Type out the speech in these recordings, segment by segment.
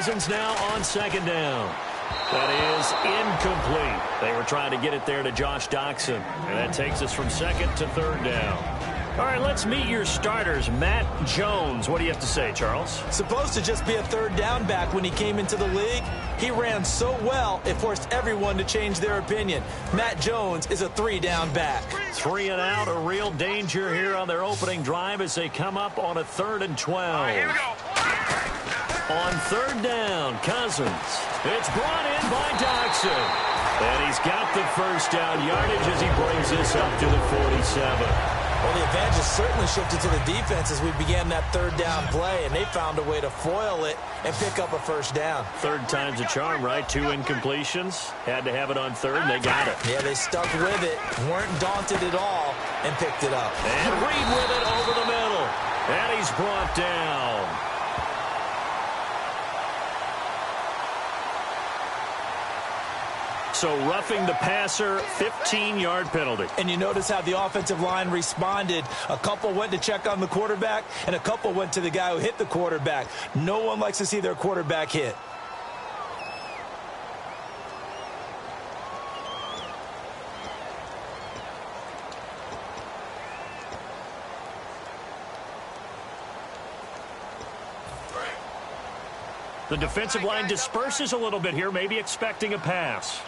Cousins now on second down. That is incomplete. They were trying to get it there to Josh Doxson. And that takes us from second to third down. All right, let's meet your starters. Matt Jones. What do you have to say, Charles? Supposed to just be a third down back when he came into the league. He ran so well, it forced everyone to change their opinion. Matt Jones is a 3-down back. 3 and out, a real danger here on their opening drive as they come up on a 3rd and 12. All right, here we go. On third down, Cousins. It's brought in by Doxson. And he's got the first down yardage as he brings this up to the 47. Well, the advantage has certainly shifted to the defense as we began that third down play, and they found a way to foil it and pick up a first down. Third time's a charm, right? 2 incompletions. Had to have it on third, and they got it. Yeah, they stuck with it, weren't daunted at all, and picked it up. And Reed with it over the middle. And he's brought down. So roughing the passer, 15-yard penalty. And you notice how the offensive line responded. A couple went to check on the quarterback, and a couple went to the guy who hit the quarterback. No one likes to see their quarterback hit. The defensive line disperses a little bit here, maybe expecting a pass.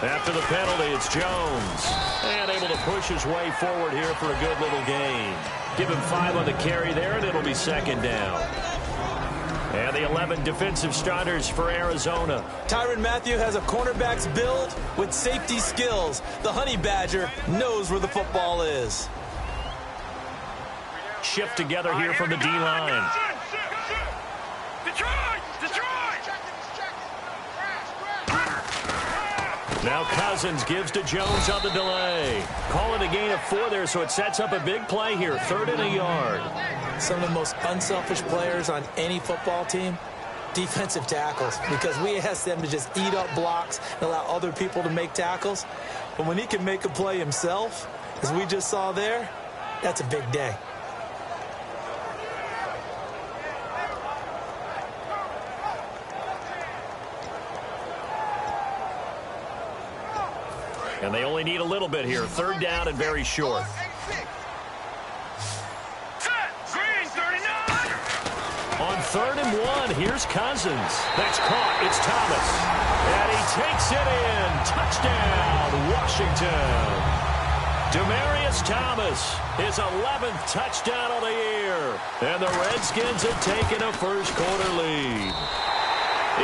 After the penalty, it's Jones. And able to push his way forward here for a good little gain. Give him 5 on the carry there, and it'll be second down. And the 11 defensive starters for Arizona. Tyrann Mathieu has a cornerback's build with safety skills. The Honey Badger knows where the football is. Shift together here from the D-line. Now Cousins gives to Jones on the delay. Calling a gain of 4 there, so it sets up a big play here. 3rd and a yard. Some of the most unselfish players on any football team, defensive tackles, because we ask them to just eat up blocks and allow other people to make tackles. But when he can make a play himself, as we just saw there, that's a big day. And they only need a little bit here. 3rd down and very short. On 3rd and 1, here's Cousins. That's caught. It's Thomas. And he takes it in. Touchdown, Washington. Demaryius Thomas, his 11th touchdown of the year. And the Redskins have taken a first-quarter lead.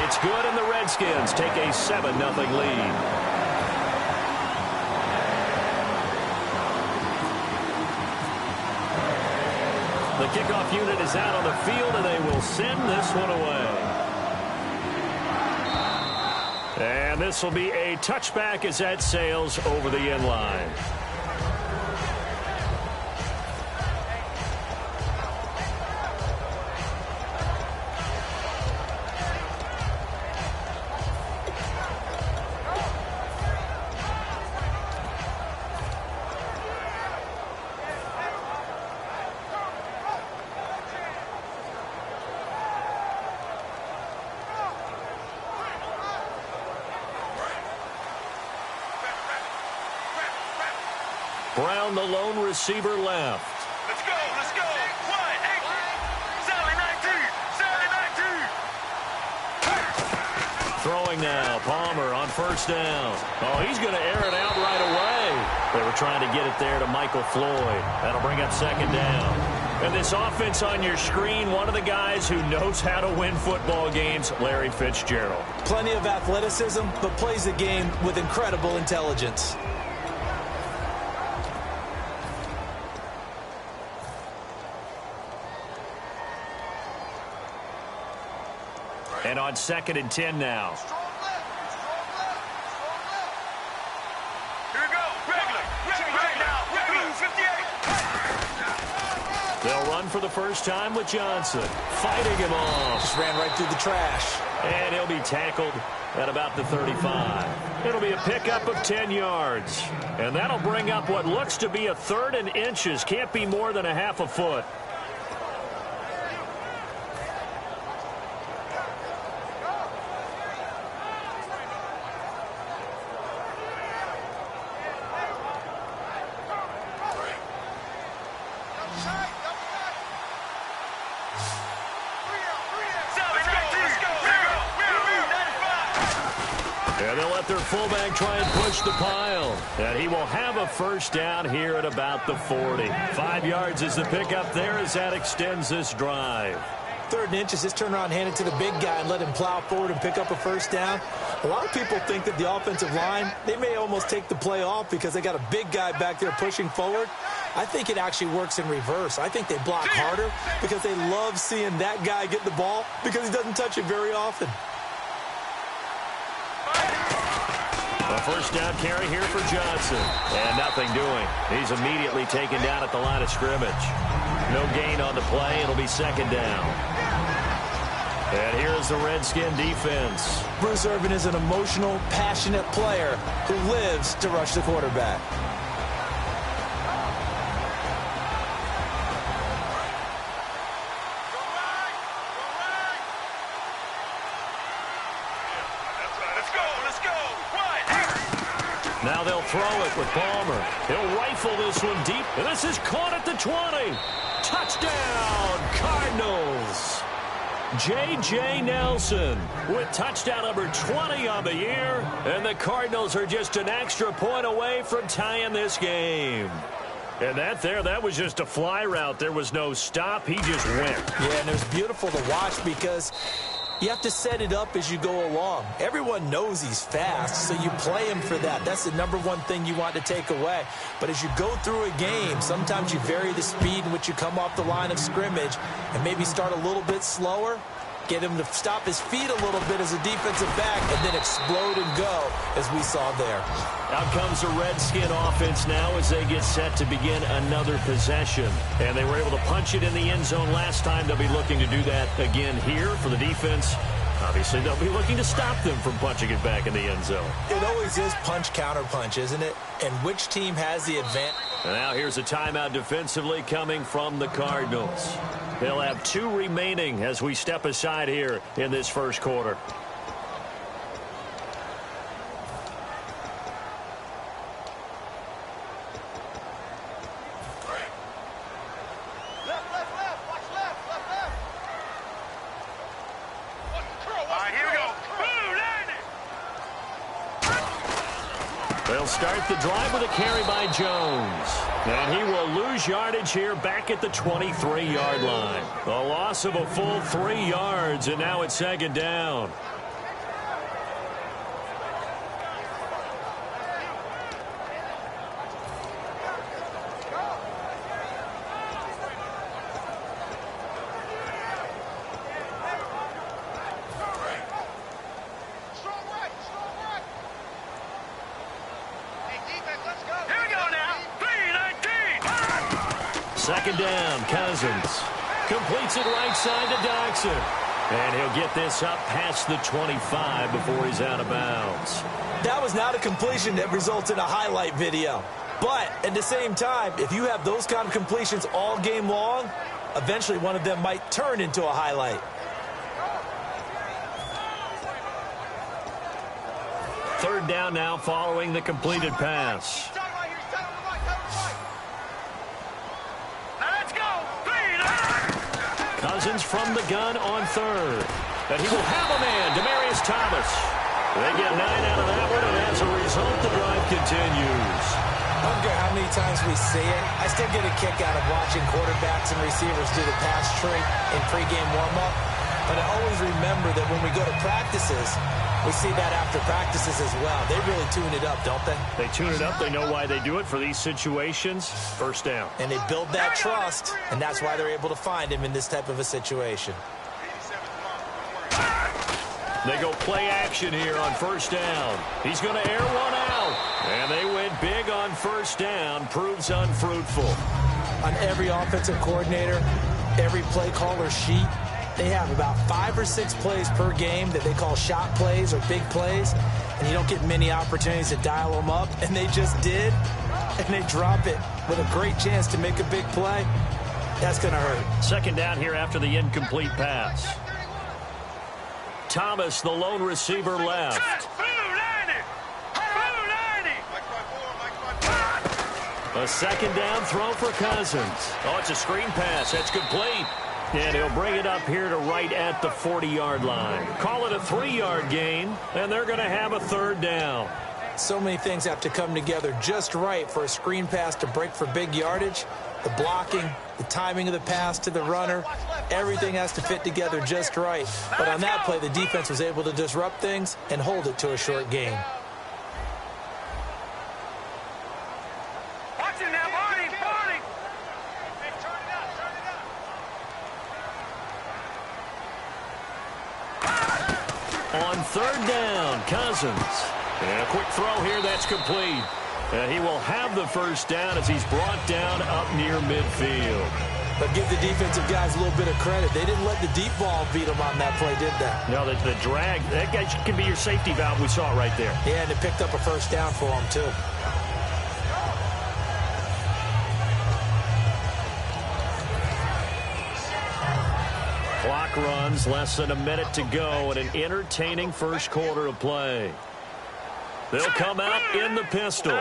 It's good, and the Redskins take a 7-0 lead. The kickoff unit is out on the field, and they will send this one away. And this will be a touchback as that sails over the end line. Brown, the lone receiver, left. Let's go, let's go. 1, 8. Sally 19. Sally 19. Throwing now. Palmer on first down. Oh, he's going to air it out right away. They were trying to get it there to Michael Floyd. That'll bring up second down. And this offense on your screen, one of the guys who knows how to win football games, Larry Fitzgerald. Plenty of athleticism, but plays the game with incredible intelligence. And on 2nd and 10 now. Here we go. Regular now. Regular 58. They'll run for the first time with Johnson. Fighting him off. Just ran right through the trash. And he'll be tackled at about the 35. It'll be a pickup of 10 yards. And that'll bring up what looks to be a 3rd and inches. Can't be more than a half a foot. And they'll let their fullback try and push the pile. And he will have a first down here at about the 40. 5 yards is the pickup there as that extends this drive. 3rd and inches, just turn around, hand it to the big guy, and let him plow forward and pick up a first down. A lot of people think that the offensive line, they may almost take the play off because they got a big guy back there pushing forward. I think it actually works in reverse. I think they block harder because they love seeing that guy get the ball because he doesn't touch it very often. A first down carry here for Johnson. And nothing doing. He's immediately taken down at the line of scrimmage. No gain on the play. It'll be 2nd down. And here's the Redskin defense. Bruce Irvin is an emotional, passionate player who lives to rush the quarterback. Now they'll throw it with Palmer. He'll rifle this one deep, and this is caught at the 20. Touchdown, Cardinals. J.J. Nelson with touchdown number 20 on the year, and the Cardinals are just an extra point away from tying this game. And that was just a fly route. There was no stop. He just went. Yeah, and it was beautiful to watch because you have to set it up as you go along. Everyone knows he's fast, so you play him for that. That's the number one thing you want to take away. But as you go through a game, sometimes you vary the speed in which you come off the line of scrimmage and maybe start a little bit slower, get him to stop his feet a little bit as a defensive back, and then explode and go, as we saw there. Out comes the Redskin offense now as they get set to begin another possession. And they were able to punch it in the end zone last time. They'll be looking to do that again here for the defense. Obviously, they'll be looking to stop them from punching it back in the end zone. It always is punch-counter-punch, isn't it? And which team has the advantage? And now here's a timeout defensively coming from the Cardinals. They'll have 2 remaining as we step aside here in this first quarter. They'll start the drive with a carry by Jones. And he will lose yardage here back at the 23-yard line. A loss of a full 3 yards, and now it's 2nd down. Second down, Cousins. Completes it right side to Dodson. And he'll get this up past the 25 before he's out of bounds. That was not a completion that results in a highlight video. But at the same time, if you have those kind of completions all game long, eventually one of them might turn into a highlight. Third down now following the completed pass. Cousins from the gun on third. And he will have a man, Demaryius Thomas. They get 9 out of that one, and as a result, the drive continues. I don't care how many times we see it. I still get a kick out of watching quarterbacks and receivers do the pass tree in pregame warm-up. But I always remember that when we go to practices, we see that after practices as well. They really tune it up, don't they? They tune it up. They know why they do it for these situations. First down. And they build that trust, and that's why they're able to find him in this type of a situation. They go play action here on first down. He's going to air one out. And they went big on first down. Proves unfruitful. On every offensive coordinator, every play caller sheet, They have about 5 or 6 plays per game that they call shot plays or big plays, and you don't get many opportunities to dial them up, and they just did, and they drop it with a great chance to make a big play. That's going to hurt. Second down here after the incomplete pass. Thomas, the lone receiver, left. A second down throw for Cousins. Oh, it's a screen pass. That's complete. And he'll bring it up here to right at the 40-yard line. Call it a 3-yard gain, and they're going to have a third down. So many things have to come together just right for a screen pass to break for big yardage. The blocking, the timing of the pass to the runner, everything has to fit together just right. But on that play, the defense was able to disrupt things and hold it to a short gain. On third down, Cousins. And a quick throw here, that's complete. He will have the first down as he's brought down up near midfield. But give the defensive guys a little bit of credit. They didn't let the deep ball beat them on that play, did they? No, the drag, that guy can be your safety valve. We saw it right there. Yeah, and it picked up a first down for them, too. Clock runs, less than a minute to go, and an entertaining first quarter of play. They'll come out in the pistol.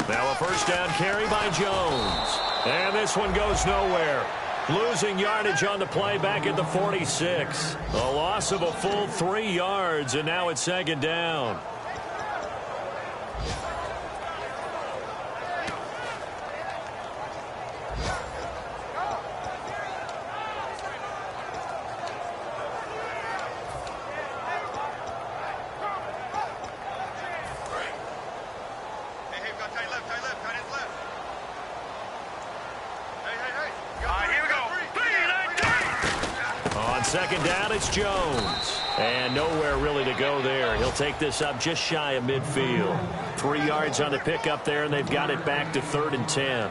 Now a first down carry by Jones. And this one goes nowhere. Losing yardage on the play back at the 46. A loss of a full 3 yards, and now it's second down. Second down, it's Jones. And nowhere really to go there. He'll take this up just shy of midfield. 3 yards on the pickup there, and they've got it back to 3rd and 10.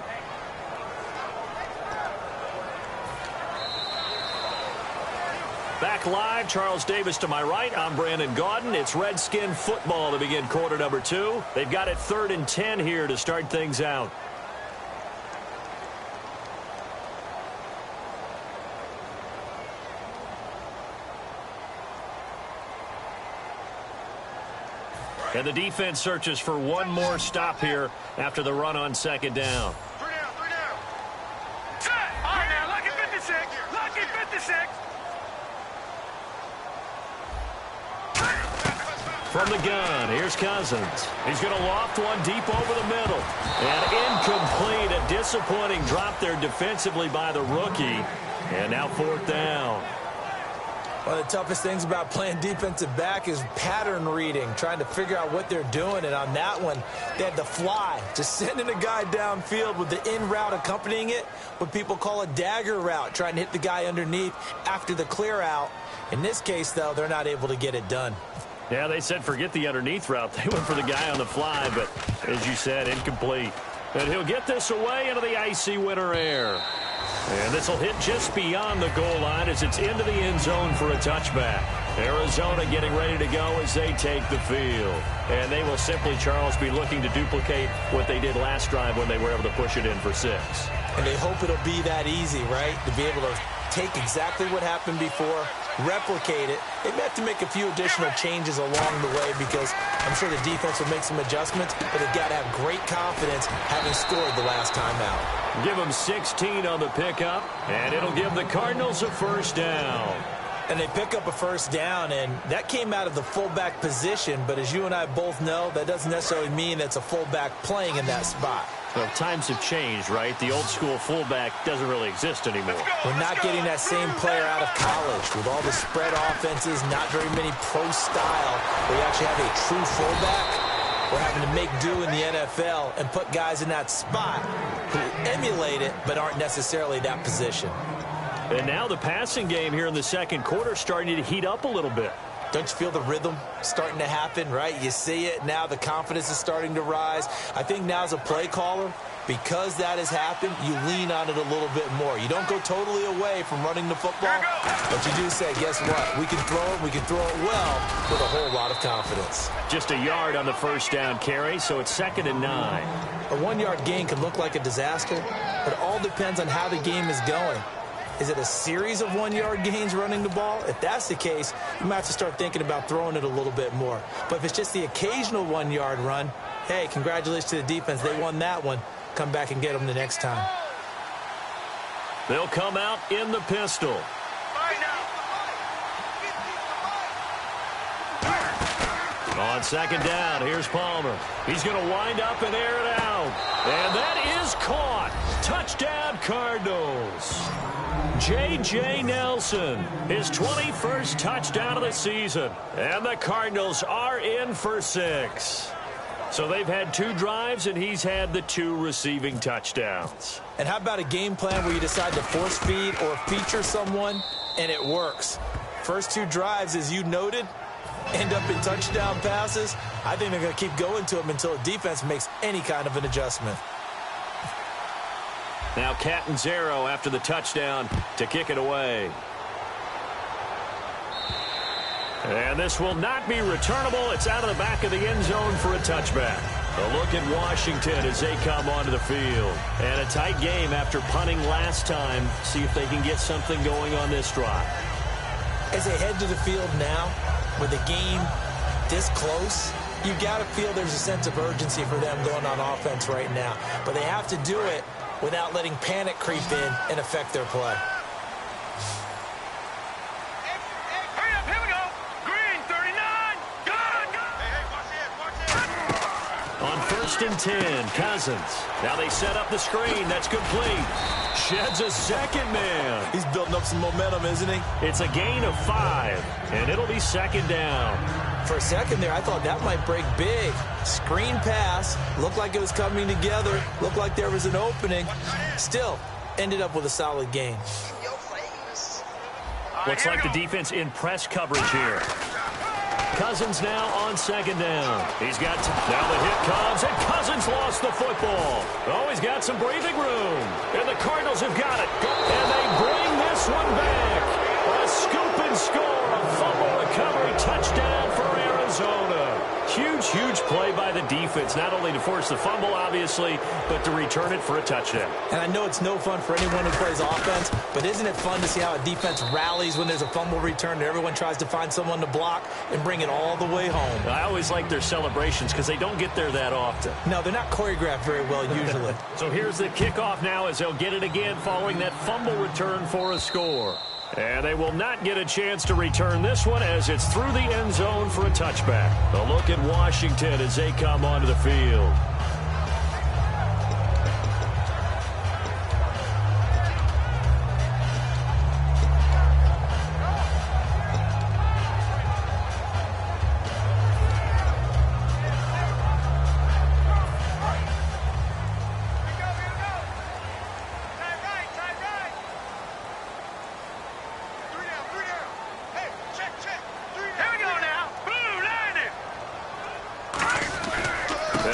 Back live, Charles Davis to my right. I'm Brandon Gaudin. It's Redskin football to begin quarter number 2. They've got it 3rd and 10 here to start things out. And the defense searches for one more stop here after the run on second down. 3 down, 3 down. Set. All right, now, lucky 56. Lucky 56. From the gun, here's Cousins. He's going to loft one deep over the middle. And incomplete, a disappointing drop there defensively by the rookie. And now 4th down. One of the toughest things about playing defensive back is pattern reading, trying to figure out what they're doing. And on that one, they had to fly, just sending a guy downfield with the in route accompanying it, what people call a dagger route, trying to hit the guy underneath after the clear out. In this case, though, they're not able to get it done. Yeah, they said forget the underneath route. They went for the guy on the fly, but as you said, incomplete. And he'll get this away into the icy winter air. And this will hit just beyond the goal line as it's into the end zone for a touchback. Arizona getting ready to go as they take the field. And they will simply, Charles, be looking to duplicate what they did last drive when they were able to push it in for 6. And they hope it'll be that easy, right? To be able to take exactly what happened before, replicate it. They may have to make a few additional changes along the way because I'm sure the defense will make some adjustments, but they've got to have great confidence having scored the last time out. Give them 16 on the pickup, and it'll give the Cardinals a first down. And they pick up a first down, and that came out of the fullback position, but as you and I both know, that doesn't necessarily mean it's a fullback playing in that spot. Well, times have changed, right? The old school fullback doesn't really exist anymore. We're not getting that same player out of college with all the spread offenses, not very many pro style, where you actually have a true fullback. We're having to make do in the NFL and put guys in that spot who emulate it but aren't necessarily that position. And now the passing game here in the second quarter starting to heat up a little bit. Don't you feel the rhythm starting to happen, right? You see it. Now the confidence is starting to rise. I think now as a play caller, because that has happened, you lean on it a little bit more. You don't go totally away from running the football, but you do say, guess what? We can throw it. We can throw it well with a whole lot of confidence. Just a yard on the first down carry, so it's 2nd and 9. A 1-yard gain can look like a disaster, but it all depends on how the game is going. Is it a series of 1-yard gains running the ball? If that's the case, you might have to start thinking about throwing it a little bit more. But if it's just the occasional 1-yard run, hey, congratulations to the defense. They won that one. Come back and get them the next time. They'll come out in the pistol. On 2nd down, here's Palmer. He's going to wind up and air it out. And that is caught. Touchdown, Cardinals. J.J. Nelson, his 21st touchdown of the season. And the Cardinals are in for 6. So they've had 2 drives, and he's had the 2 receiving touchdowns. And how about a game plan where you decide to force feed or feature someone, and it works? First 2 drives, as you noted, end up in touchdown passes. I think they're going to keep going to them until the defense makes any kind of an adjustment. Now Catanzaro after the touchdown to kick it away. And this will not be returnable. It's out of the back of the end zone for a touchback. A look at Washington as they come onto the field. And a tight game after punting last time. See if they can get something going on this drive. As they head to the field now, with the game this close, you got to feel there's a sense of urgency for them going on offense right now. But they have to do it without letting panic creep in and affect their play. Hurry up, here we go. Green, 39. Go. On 1st and 10, Cousins. Now they set up the screen. That's complete. Sheds a second man. He's building up some momentum, isn't he? It's a gain of 5, and it'll be 2nd down. For a second there, I thought that might break big. Screen pass. Looked like it was coming together. Looked like there was an opening. Still, ended up with a solid gain. Looks like the defense in press coverage here. Cousins now on 2nd down. He's got now the hit comes, and Cousins lost the football. Oh, he's got some breathing room. And the Cardinals have got it. And they bring this one back. A scoop and score, a fumble recovery touchdown for Arizona. Huge, huge play by the defense, not only to force the fumble, obviously, but to return it for a touchdown. And I know it's no fun for anyone who plays offense, but isn't it fun to see how a defense rallies when there's a fumble return and everyone tries to find someone to block and bring it all the way home? I always like their celebrations because they don't get there that often. No, they're not choreographed very well usually. So here's the kickoff now as they'll get it again following that fumble return for a score. And they will not get a chance to return this one as it's through the end zone for a touchback. A look at Washington as they come onto the field.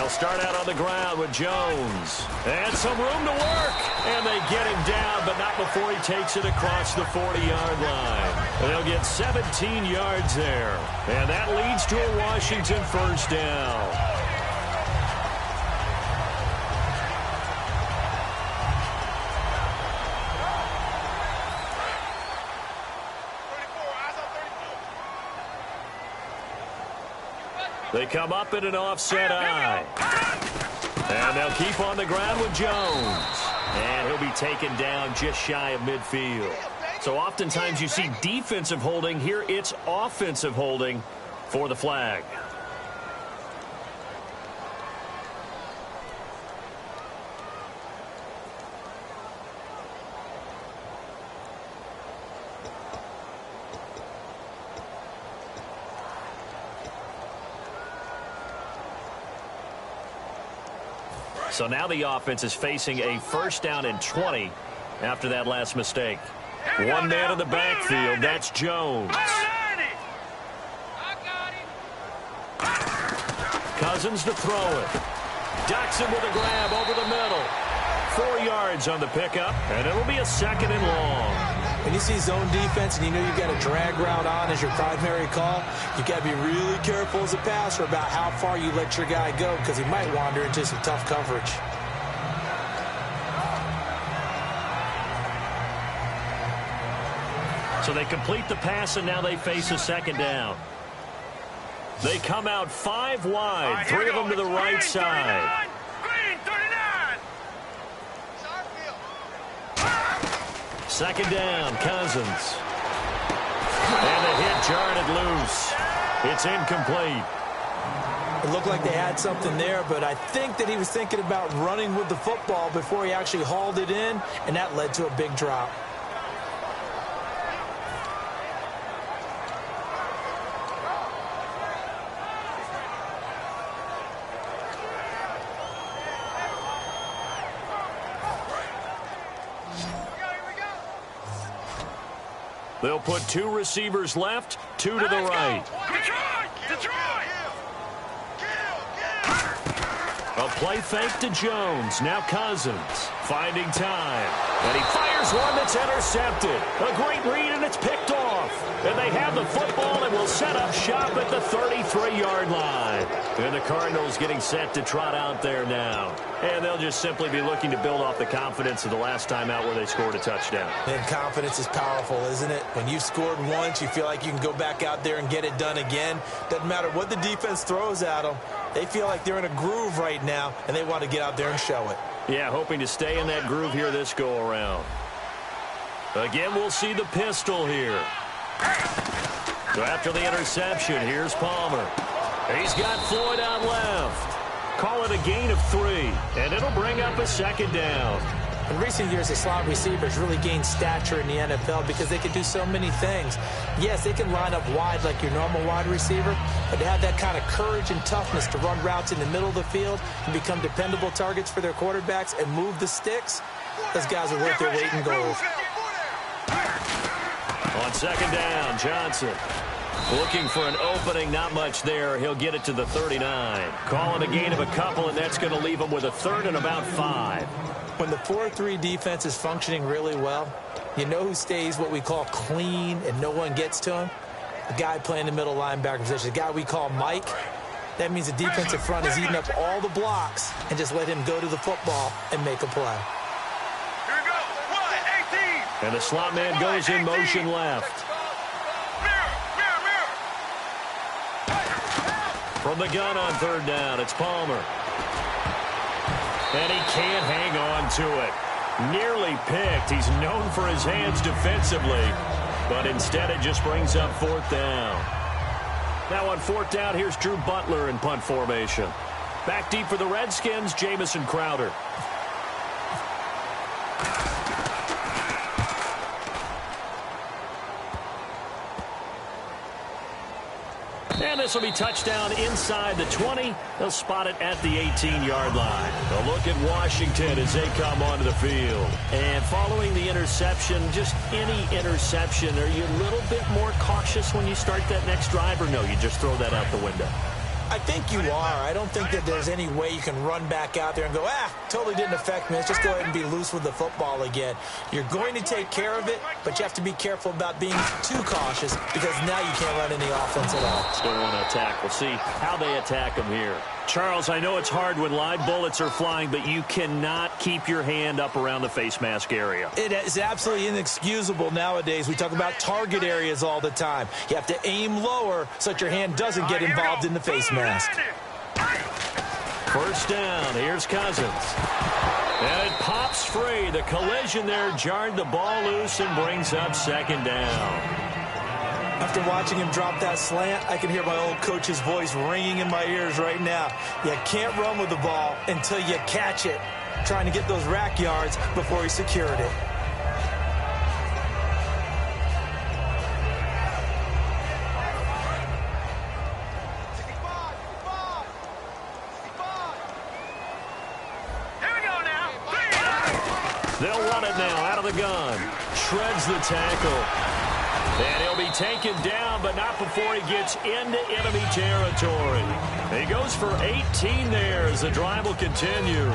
Start out on the ground with Jones. And some room to work. And they get him down, but not before he takes it across the 40-yard line. And they'll get 17 yards there. And that leads to a Washington first down. They come up in an offset eye. And they'll keep on the ground with Jones. And he'll be taken down just shy of midfield. So oftentimes you see defensive holding. Here it's offensive holding for the flag. So now the offense is facing a first down and 20 after that last mistake. One man in the backfield. That's Jones. Cousins to throw it. Doxson with a grab over the middle. 4 yards on the pickup, and it'll be a 2nd and long. When you see zone defense and you know you've got a drag route on as your primary call, you've got to be really careful as a passer about how far you let your guy go because he might wander into some tough coverage. So they complete the pass, and now they face a 2nd down. They come out 5 wide, 3 of them to the right side. Green, 39. 2nd down, Cousins. And the hit jarred it loose. It's incomplete. It looked like they had something there, but I think that he was thinking about running with the football before he actually hauled it in, and that led to a big drop. They'll put 2 receivers left, 2 to the right. Detroit! A play fake to Jones. Now Cousins finding time. And he fires one that's intercepted. A great read, and it's picked off. And they have the football and will set up shop at the 33-yard line. And the Cardinals getting set to trot out there now. And they'll just simply be looking to build off the confidence of the last time out where they scored a touchdown. And confidence is powerful, isn't it? When you've scored once, you feel like you can go back out there and get it done again. Doesn't matter what the defense throws at them. They feel like they're in a groove right now, and they want to get out there and show it. Yeah, hoping to stay in that groove here this go-around. Again, we'll see the pistol here. So after the interception, here's Palmer. He's got Floyd out left. Call it a gain of 3, and it'll bring up a 2nd down. In recent years, the slot receivers really gained stature in the NFL because they can do so many things. Yes, they can line up wide like your normal wide receiver, but to have that kind of courage and toughness to run routes in the middle of the field and become dependable targets for their quarterbacks and move the sticks, those guys are worth their weight in gold. On 2nd down, Johnson looking for an opening, not much there. He'll get it to the 39. Call it a gain of a couple, and that's going to leave him with a 3rd and about 5. When the 4-3 defense is functioning really well, you know who stays what we call clean and no one gets to him? The guy playing the middle linebacker position, the guy we call Mike. That means the defensive front is eating up all the blocks and just let him go to the football and make a play. Here we go. 1, 18. And the slot man goes in motion left. From the gun on 3rd down, it's Palmer. And he can't hang on to it. Nearly picked. He's known for his hands defensively. But instead it just brings up 4th down. Now on 4th down, here's Drew Butler in punt formation. Back deep for the Redskins, Jamison Crowder. And this will be touchdown inside the 20. They'll spot it at the 18-yard line. A look at Washington as they come onto the field. And following the interception, just any interception, are you a little bit more cautious when you start that next drive, or no, you just throw that out the window? I think you are. I don't think that there's any way you can run back out there and go, totally didn't affect me. Let's just go ahead and be loose with the football again. You're going to take care of it, but you have to be careful about being too cautious because now you can't run any offense at all. Still want to attack. We'll see how they attack them here. Charles, I know it's hard when live bullets are flying, but you cannot keep your hand up around the face mask area. It is absolutely inexcusable nowadays. We talk about target areas all the time. You have to aim lower so that your hand doesn't get involved in the face mask. 1st down. Here's Cousins. And it pops free. The collision there jarred the ball loose and brings up 2nd down. After watching him drop that slant, I can hear my old coach's voice ringing in my ears right now. You can't run with the ball until you catch it. Trying to get those rack yards before he secured it. Here we go now. They'll run it now out of the gun. Shreds the tackle. And he'll be taken down, but not before he gets into enemy territory. He goes for 18 there as the drive will continue.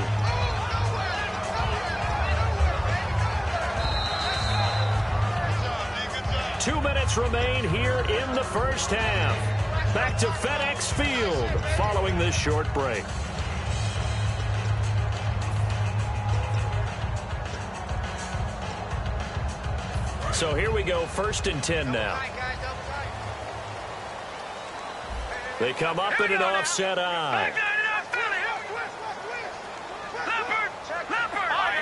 Two minutes remain here in the first half. Back to FedEx Field following this short break. So here we go, 1st and 10 now. They come up in an offset eye.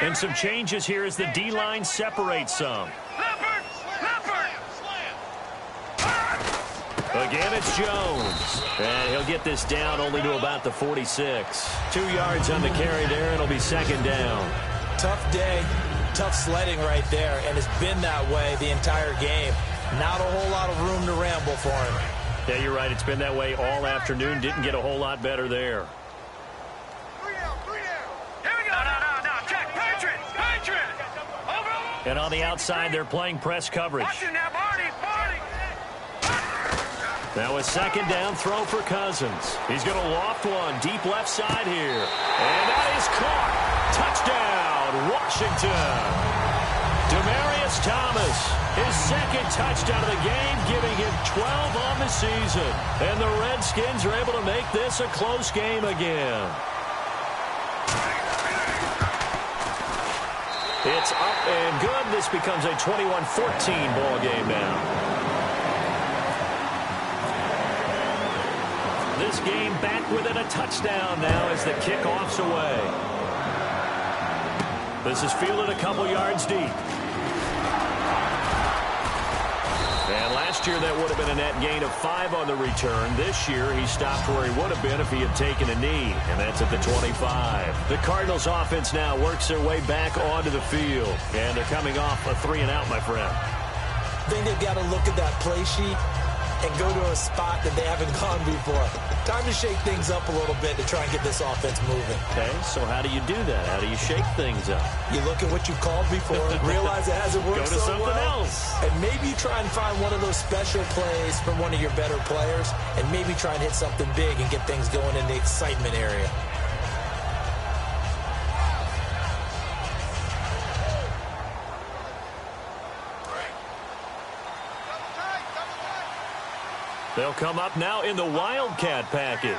And some changes here as the D-line separates some. Again, it's Jones. And he'll get this down only to about the 46. 2 yards on the carry there, and it'll be 2nd down. Tough day. Tough sledding right there, and it's been that way the entire game. Not a whole lot of room to ramble for him. Yeah, you're right. It's been that way all afternoon. Didn't get a whole lot better there. And on the outside, they're playing press coverage. Now a 2nd down throw for Cousins. He's going to loft one deep left side here. And that is caught. Touchdown, Washington. Demaryius Thomas, his 2nd touchdown of the game, giving him 12 on the season. And the Redskins are able to make this a close game again. It's up and good. This becomes a 21-14 ball game now. This game back within a touchdown now as the kickoff's away. This is fielded a couple yards deep. And last year that would have been a net gain of 5 on the return. This year he stopped where he would have been if he had taken a knee, and that's at the 25. The Cardinals offense now works their way back onto the field, and they're coming off a 3-and-out, my friend. I think they've got to look at that play sheet and go to a spot that they haven't gone before. Time to shake things up a little bit to try and get this offense moving. Okay, so how do you do that? How do you shake things up? You look at what you called before, realize it hasn't worked so well. Go to something else. And maybe try and find one of those special plays from one of your better players, and maybe try and hit something big and get things going in the excitement area. They'll come up now in the Wildcat package.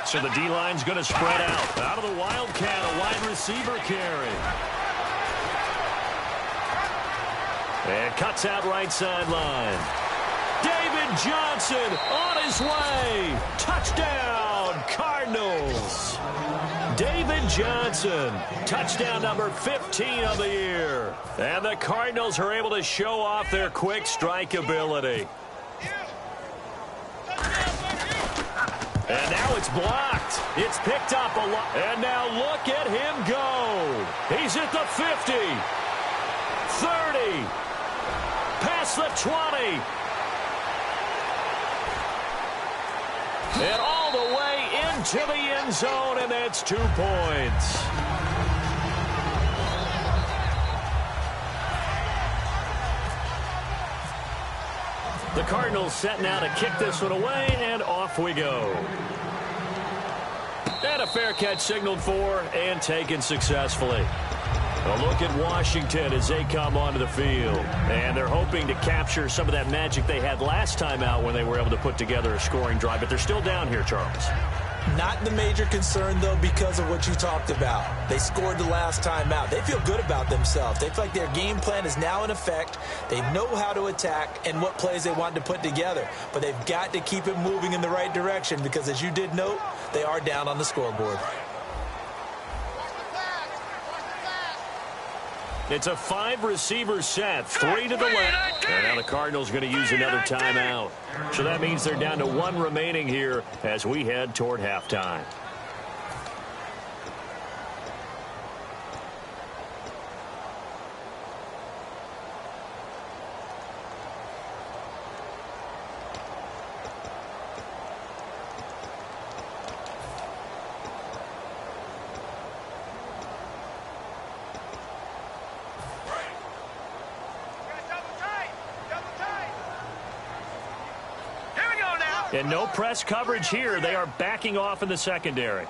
So the D-line's going to spread out. Out of the Wildcat, a wide receiver carry. And cuts out right sideline. David Johnson on his way. Touchdown, Cardinals. David Johnson, touchdown number 15 of the year. And the Cardinals are able to show off their quick strike ability. And now it's blocked. It's picked up a lot. And now look at him go. He's at the 50. 30. Past the 20. And all the way into the end zone, and that's 2 points. The Cardinals set now to kick this one away, and off we go. And a fair catch signaled for and taken successfully. A look at Washington as they come onto the field. And they're hoping to capture some of that magic they had last time out when they were able to put together a scoring drive. But they're still down here, Charles. Not the major concern, though, because of what you talked about. They scored the last time out. They feel good about themselves. They feel like their game plan is now in effect. They know how to attack and what plays they want to put together. But they've got to keep it moving in the right direction because, as you did note, they are down on the scoreboard. It's a 5-receiver set, 3 to the left. And now the Cardinals are going to use another timeout. So that means they're down to 1 remaining here as we head toward halftime. And no press coverage here. They are backing off in the secondary.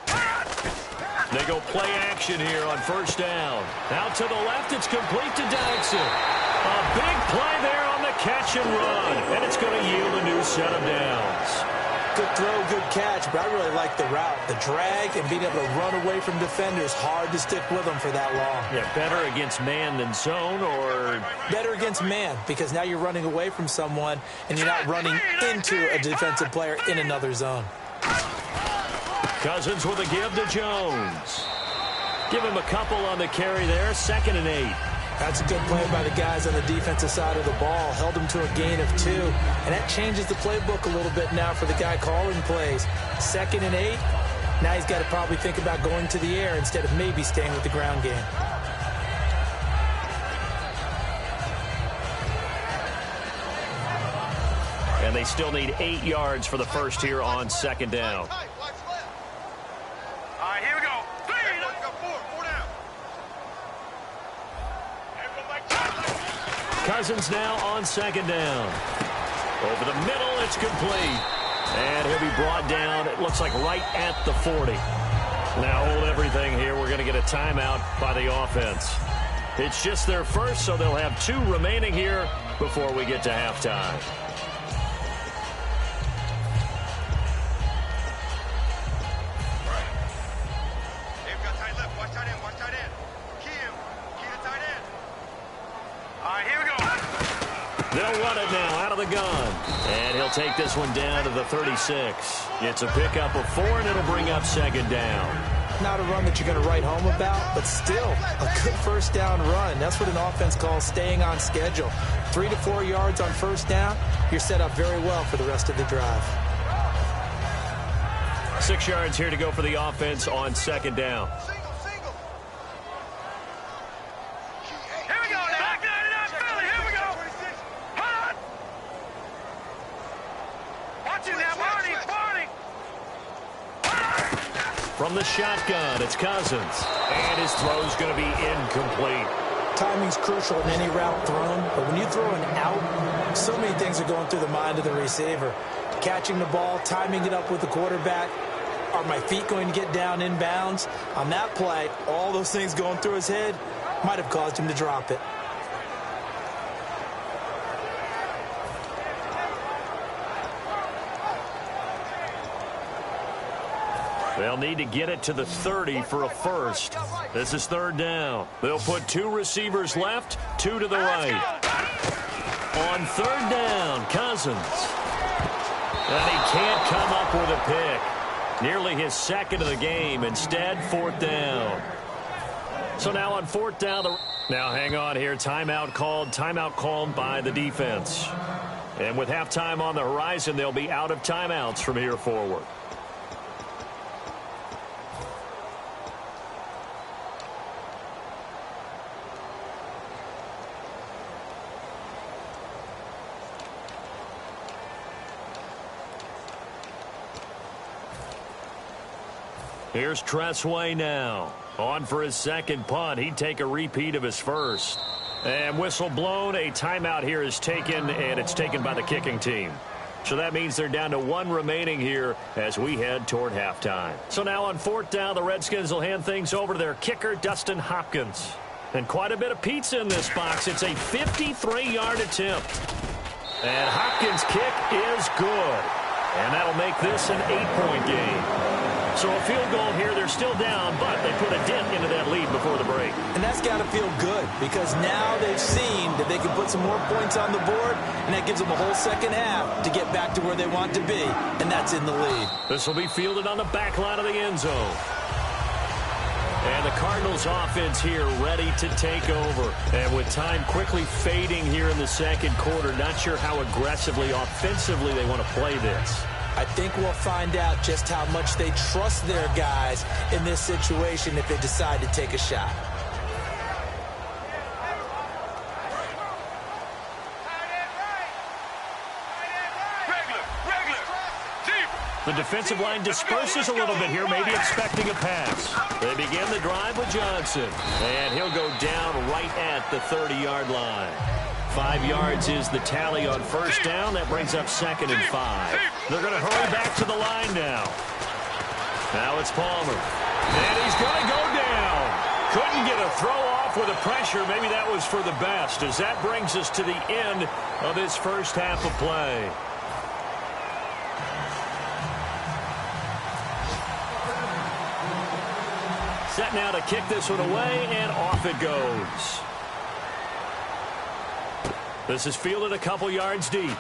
They go play action here on first down. Out to the left, it's complete to Dodson. A big play there on the catch and run. And it's going to yield a new set of downs. Good throw, good catch, but I really like the route. The drag and being able to run away from defenders, hard to stick with them for that long. Yeah, better against man than zone, or? Better against man, because now you're running away from someone and you're not running into a defensive player in another zone. Cousins with a give to Jones. Give him a couple on the carry there, 2nd and 8. That's a good play by the guys on the defensive side of the ball. Held him to a gain of 2. And that changes the playbook a little bit now for the guy calling plays. 2nd and 8. Now he's got to probably think about going to the air instead of maybe staying with the ground game. And they still need 8 yards for the first here on 2nd down. All right, here we go. Cousins now on 2nd down. Over the middle, it's complete. And he'll be brought down, it looks like right at the 40. Now hold everything here. We're going to get a timeout by the offense. It's just their first, so they'll have 2 remaining here before we get to halftime. They'll run it now out of the gun. And he'll take this one down to the 36. It's a pickup of 4, and it'll bring up 2nd down. Not a run that you're going to write home about, but still a good first down run. That's what an offense calls staying on schedule. 3 to 4 yards on first down, you're set up very well for the rest of the drive. 6 yards here to go for the offense on 2nd down. From the shotgun, it's Cousins. And his throw's going to be incomplete. Timing's crucial in any route thrown, but when you throw an out, so many things are going through the mind of the receiver. Catching the ball, timing it up with the quarterback. Are my feet going to get down in bounds? On that play, all those things going through his head might have caused him to drop it. They'll need to get it to the 30 for a first. This is 3rd down. They'll put 2 receivers left, 2 to the right. On 3rd down, Cousins. And he can't come up with a pick. Nearly his 2nd of the game. Instead, 4th down. So now on 4th down. Now hang on here. Timeout called by the defense. And with halftime on the horizon, they'll be out of timeouts from here forward. Here's Tressway now. On for his 2nd punt. He'd take a repeat of his first. And whistle blown. A timeout here is taken, and it's taken by the kicking team. So that means they're down to 1 remaining here as we head toward halftime. So now on 4th down, the Redskins will hand things over to their kicker, Dustin Hopkins. And quite a bit of pizza in this box. It's a 53-yard attempt. And Hopkins' kick is good. And that'll make this an 8-point game. So a field goal here, they're still down, but they put a dent into that lead before the break. And that's got to feel good because now they've seen that they can put some more points on the board, and that gives them a whole 2nd half to get back to where they want to be, and that's in the lead. This will be fielded on the back line of the end zone. And the Cardinals offense here ready to take over. And with time quickly fading here in the 2nd quarter, not sure how aggressively, offensively they want to play this. I think we'll find out just how much they trust their guys in this situation if they decide to take a shot. The defensive line disperses a little bit here, maybe expecting a pass. They begin the drive with Johnson, and he'll go down right at the 30-yard line. 5 yards is the tally on first down. That brings up 2nd and 5. They're going to hurry back to the line now. Now it's Palmer. And he's going to go down. Couldn't get a throw off with the pressure. Maybe that was for the best, as that brings us to the end of his first half of play. Set now to kick this one away, and off it goes. This is fielded a couple yards deep.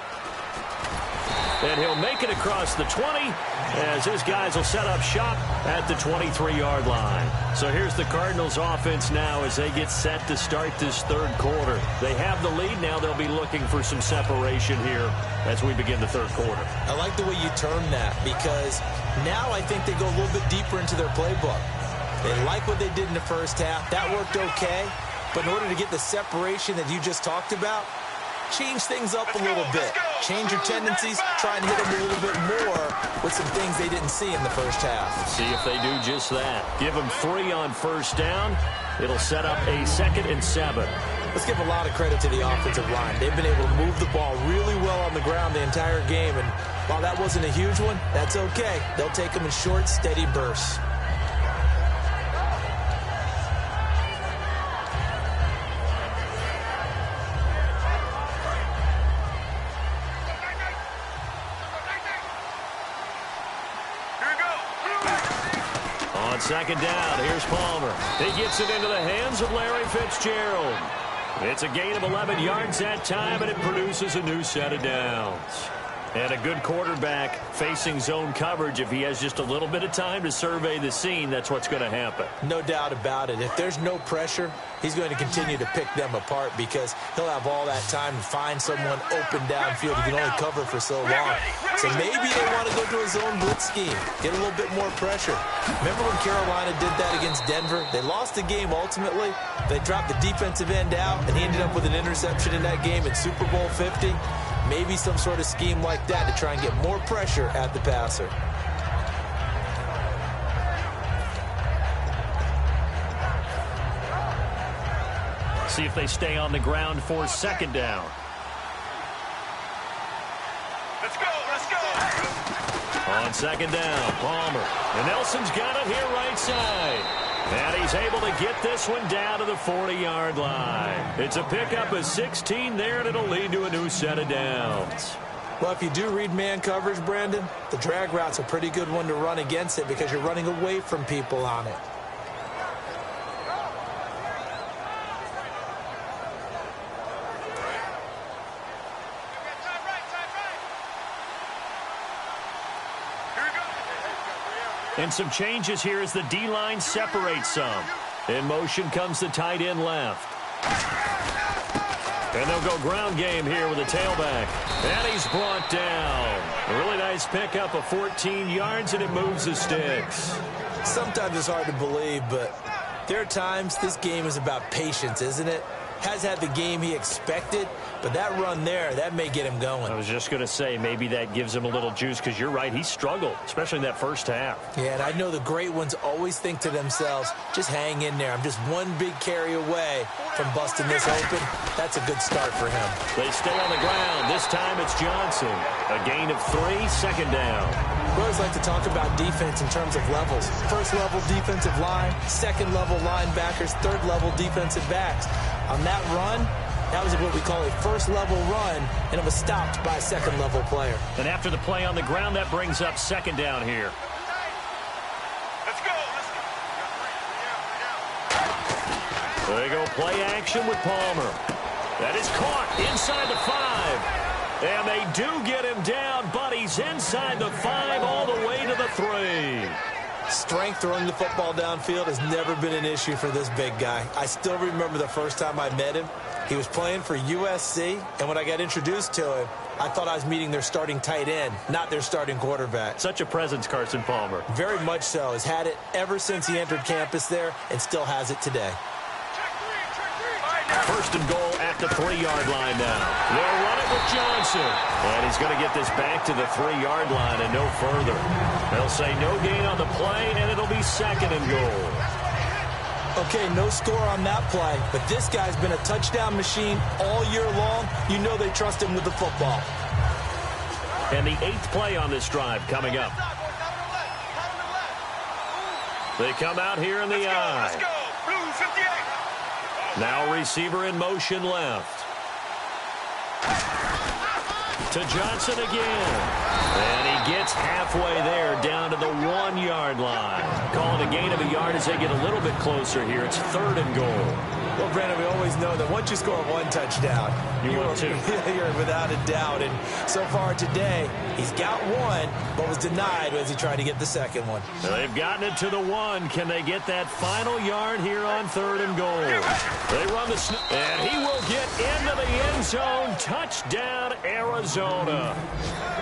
And he'll make it across the 20 as his guys will set up shop at the 23-yard line. So here's the Cardinals offense now as they get set to start this third quarter. They have the lead. Now they'll be looking for some separation here as we begin the third quarter. I like the way you term that, because now I think they go a little bit deeper into their playbook. They like what they did in the first half. That worked okay. But in order to get the separation that you just talked about, change things up a little bit. Change your tendencies. Try and hit them a little bit more with some things they didn't see in the first half. See if they do just that. Give them 3 on first down. It'll set up a 2nd and 7. Let's give a lot of credit to the offensive line. They've been able to move the ball really well on the ground the entire game. And while that wasn't a huge one, that's okay. They'll take them in short, steady bursts. Second down, here's Palmer. He gets it into the hands of Larry Fitzgerald. It's a gain of 11 yards that time, and it produces a new set of downs. And a good quarterback facing zone coverage, if he has just a little bit of time to survey the scene, that's what's going to happen. No doubt about it. If there's no pressure, he's going to continue to pick them apart because he'll have all that time to find someone open downfield. He can only cover for so long. So maybe they want to go to a zone blitz scheme, get a little bit more pressure. Remember when Carolina did that against Denver? They lost the game ultimately. They dropped the defensive end out, and he ended up with an interception in that game in Super Bowl 50. Maybe some sort of scheme like that to try and get more pressure at the passer. See if they stay on the ground for second down. Let's go, let's go. On second down, Palmer. And Nelson's got it here right side. And he's able to get this one down to the 40-yard line. It's a pickup of 16 there, and it'll lead to a new set of downs. Well, if you do read man coverage, Brandon, the drag route's a pretty good one to run against it because you're running away from people on it. And some changes here as the D-line separates some. In motion comes the tight end left. And they'll go ground game here with the tailback. And he's brought down. A really nice pickup of 14 yards, and it moves the sticks. Sometimes it's hard to believe, but there are times this game is about patience, isn't it? Has had the game he expected, but that run there, that may get him going. I was just going to say, maybe that gives him a little juice, because you're right, he struggled, especially in that first half. Yeah, and I know the great ones always think to themselves, just hang in there. I'm just one big carry away from busting this open. That's a good start for him. They stay on the ground. This time it's Johnson. A gain of 3, second down. We always like to talk about defense in terms of levels. First level defensive line, second level linebackers, third level defensive backs. On that run, that was what we call a first level run, and it was stopped by a second level player. And after the play on the ground, that brings up second down here. Let's go, let's go. There you go, play action with Palmer. That is caught inside the 5. And they do get him down, but he's inside the 5 all the way to the 3. Strength throwing the football downfield has never been an issue for this big guy. I still remember the first time I met him. He was playing for USC, and when I got introduced to him, I thought I was meeting their starting tight end, not their starting quarterback. Such a presence, Carson Palmer. Very much so. Has had it ever since he entered campus there and still has it today. First and goal at the 3-yard line now. They'll run it with Johnson. And he's going to get this back to the 3-yard line and no further. They'll say no gain on the play, and it'll be second and goal. Okay, no score on that play, but this guy's been a touchdown machine all year long. You know they trust him with the football. And the 8th play on this drive coming up. They come out here in the eye. Let's go. Blue 58. Now receiver in motion left. To Johnson again. And he gets halfway there down to the 1-yard line. Calling a gain of a yard as they get a little bit closer here. It's 3rd and goal. Well, Brandon, we always know that once you score one touchdown, you're without a doubt. And so far today, he's got one, but was denied as he tried to get the second one. They've gotten it to the 1. Can they get that final yard here on 3rd and goal? They run the snap, and he will get into the end zone. Touchdown, Arizona.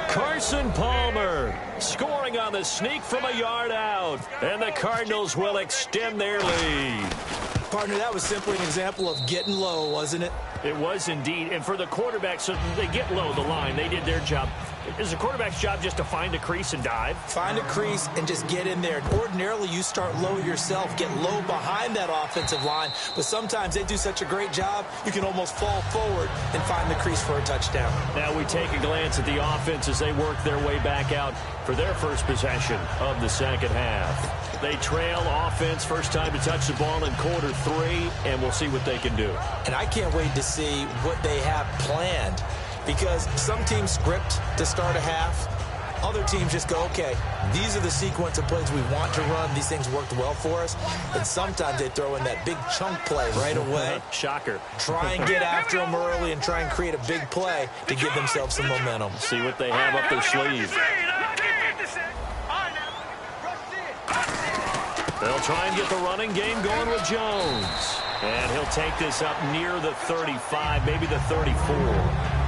Carson Palmer scoring on the sneak from a yard out, and the Cardinals will extend their lead. Partner, that was simply an example of getting low, wasn't it? It was indeed. And for the quarterback, so they get low the line. They did their job. Is the quarterback's job just to find a crease and dive? Find a crease and just get in there. Ordinarily, you start low yourself, get low behind that offensive line. But sometimes they do such a great job, you can almost fall forward and find the crease for a touchdown. Now we take a glance at the offense as they work their way back out for their first possession of the second half. They trail offense, first time to touch the ball in quarter 3, and we'll see what they can do. And I can't wait to see what they have planned, because some teams script to start a half. Other teams just go, okay, these are the sequence of plays we want to run. These things worked well for us. And sometimes they throw in that big chunk play right away. Shocker. Try and get after them early and try and create a big play to give themselves some momentum. See what they have up their sleeve. They'll try and get the running game going with Jones. And he'll take this up near the 35, maybe the 34.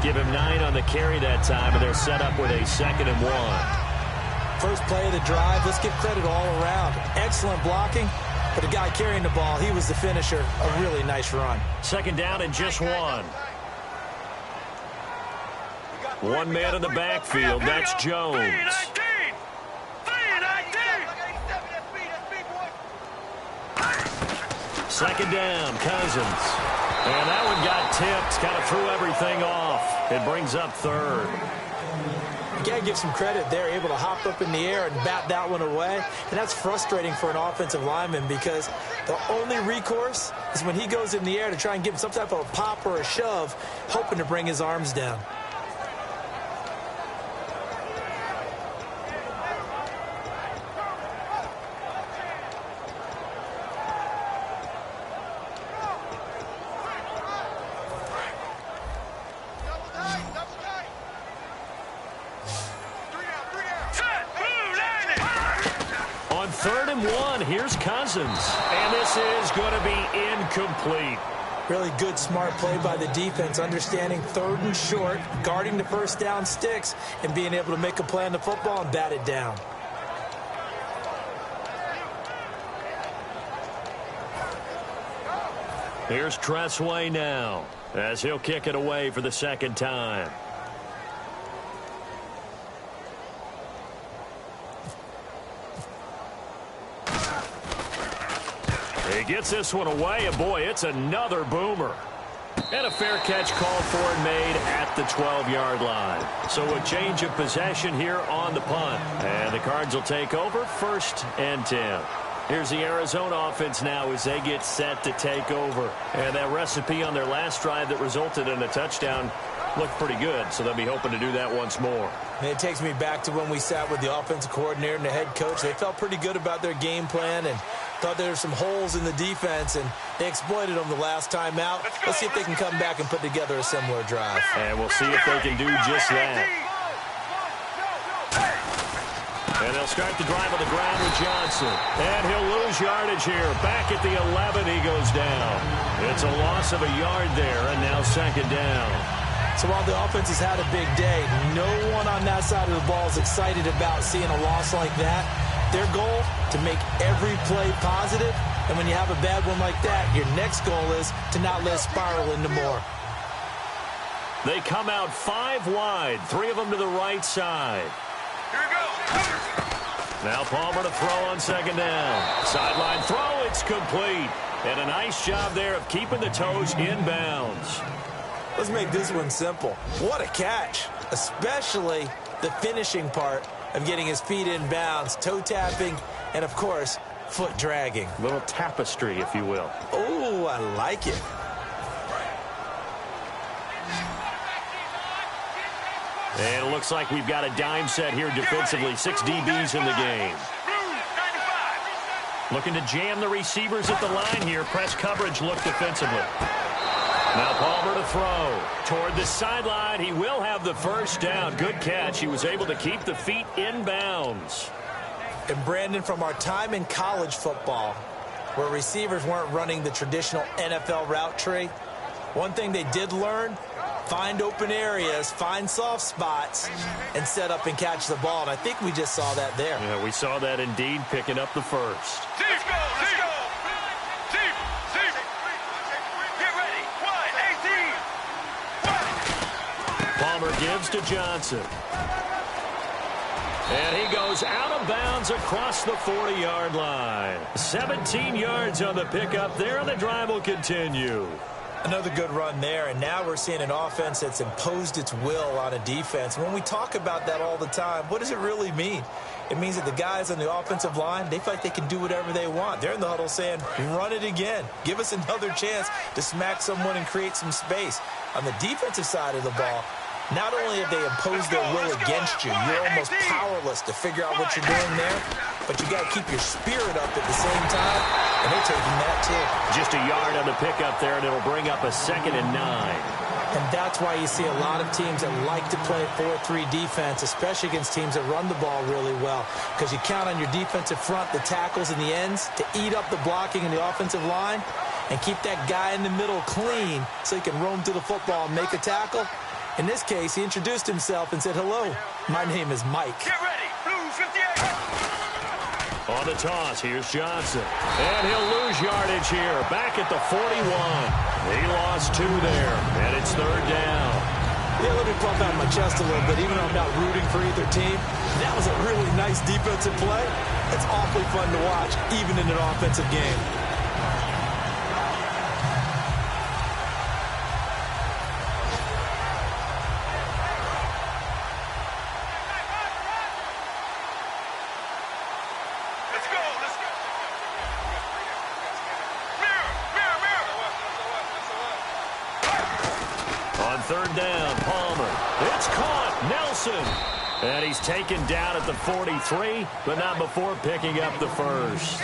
Give him 9 on the carry that time, and they're set up with a 2nd and 1. First play of the drive, let's give credit all around. Excellent blocking, but the guy carrying the ball, he was the finisher. A really nice run. 2nd down and just 1. One man in the backfield, that's Jones. 2nd down, Cousins. And that one got tipped, kind of threw everything off. It brings up 3rd. You got to give some credit. They're able to hop up in the air and bat that one away. And that's frustrating for an offensive lineman, because the only recourse is when he goes in the air to try and give him some type of a pop or a shove, hoping to bring his arms down. Here's Cousins, and this is going to be incomplete. Really good, smart play by the defense, understanding 3rd and short, guarding the first down sticks, and being able to make a play on the football and bat it down. Here's Tressway now, as he'll kick it away for the 2nd time. He gets this one away, and boy, it's another boomer. And a fair catch called for and made at the 12-yard line. So a change of possession here on the punt. And the Cards will take over, 1st and 10. Here's the Arizona offense now as they get set to take over. And that recipe on their last drive that resulted in a touchdown looked pretty good, so they'll be hoping to do that once more. And it takes me back to when we sat with the offensive coordinator and the head coach. They felt pretty good about their game plan and thought there were some holes in the defense, and they exploited them the last time out. Let's see if they can come back and put together a similar drive. And we'll see if they can do just that. And they'll start the drive on the ground with Johnson. And he'll lose yardage here. Back at the 11, he goes down. It's a loss of a yard there, and now 2nd down. So while the offense has had a big day, no one on that side of the ball is excited about seeing a loss like that. Their goal, to make every play positive. And when you have a bad one like that, your next goal is to not let it spiral into more. They come out 5 wide, 3 of them to the right side. Here we go. Now Palmer to throw on 2nd down. Sideline throw, it's complete. And a nice job there of keeping the toes in bounds. Let's make this one simple. What a catch, especially the finishing part of getting his feet in bounds, toe tapping, and of course, foot dragging. A little tapestry, if you will. Oh, I like it. And it looks like we've got a dime set here defensively. 6 DBs in the game. Looking to jam the receivers at the line here. Press coverage look defensively. Now Palmer to throw. Toward the sideline. He will have the first down. Good catch. He was able to keep the feet in bounds. And Brandon, from our time in college football, where receivers weren't running the traditional NFL route tree, one thing they did learn, find open areas, find soft spots, and set up and catch the ball. And I think we just saw that there. Yeah, we saw that indeed, picking up the first. Let's go, let's go. Deep, deep. Get ready. 1, 18. Palmer gives to Johnson. And he goes out of bounds across the 40-yard line. 17 yards on the pickup there, and the drive will continue. Another good run there, and now we're seeing an offense that's imposed its will on a defense. When we talk about that all the time, what does it really mean? It means that the guys on the offensive line, they feel like they can do whatever they want. They're in the huddle saying, run it again. Give us another chance to smack someone and create some space. On the defensive side of the ball, not only have they imposed their will against you, you're almost powerless to figure out what you're doing there, but you got to keep your spirit up at the same time, and they're taking that too. Just a yard on the pickup there, and it'll bring up a 2nd and 9. And that's why you see a lot of teams that like to play 4-3 defense, especially against teams that run the ball really well, because you count on your defensive front, the tackles and the ends, to eat up the blocking in the offensive line and keep that guy in the middle clean so he can roam to the football and make a tackle. In this case, he introduced himself and said, hello, my name is Mike. Get ready. Blue 58. On the toss, here's Johnson. And he'll lose yardage here. Back at the 41. He lost 2 there, and it's 3rd down. Yeah, let me pump out my chest a little bit, even though I'm not rooting for either team. That was a really nice defensive play. It's awfully fun to watch, even in an offensive game. On 3rd down, Palmer. It's caught. Nelson. And he's taken down at the 43, but not before picking up the first.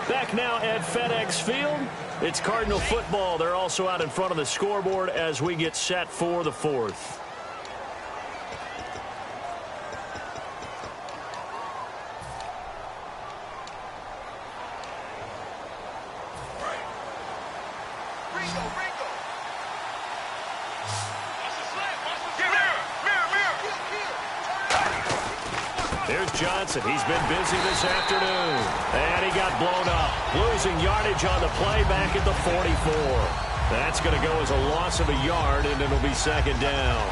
Back now at FedEx Field. It's Cardinal football. They're also out in front of the scoreboard as we get set for the 4th. Here's Johnson. He's been busy this afternoon. And he got blown up. Losing yardage on the play back at the 44. That's going to go as a loss of a yard, and it'll be 2nd down.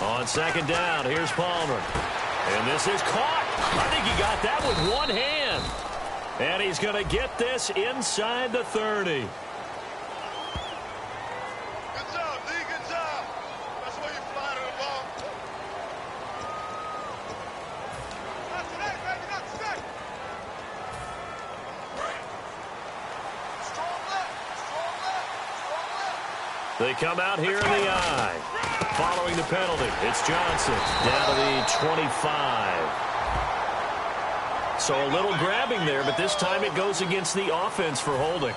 On 2nd down, here's Palmer. And this is caught. I think he got that with one hand. And he's going to get this inside the 30. Good job, D. Good job. That's where you fly to the ball. Not today, baby. Not today. Strong left. Strong left. Strong left. They come out here in the eye. Following the penalty, it's Johnson down to the 25. So a little grabbing there, but this time it goes against the offense for holding.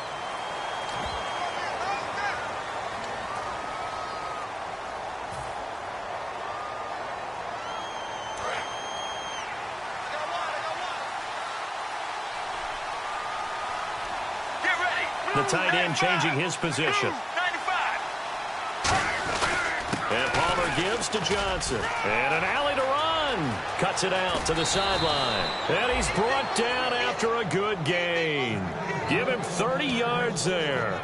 The tight end changing his position. 95. And Palmer gives to Johnson. And an alley to run. Cuts it out to the sideline. And he's brought down after a good gain. Give him 30 yards there.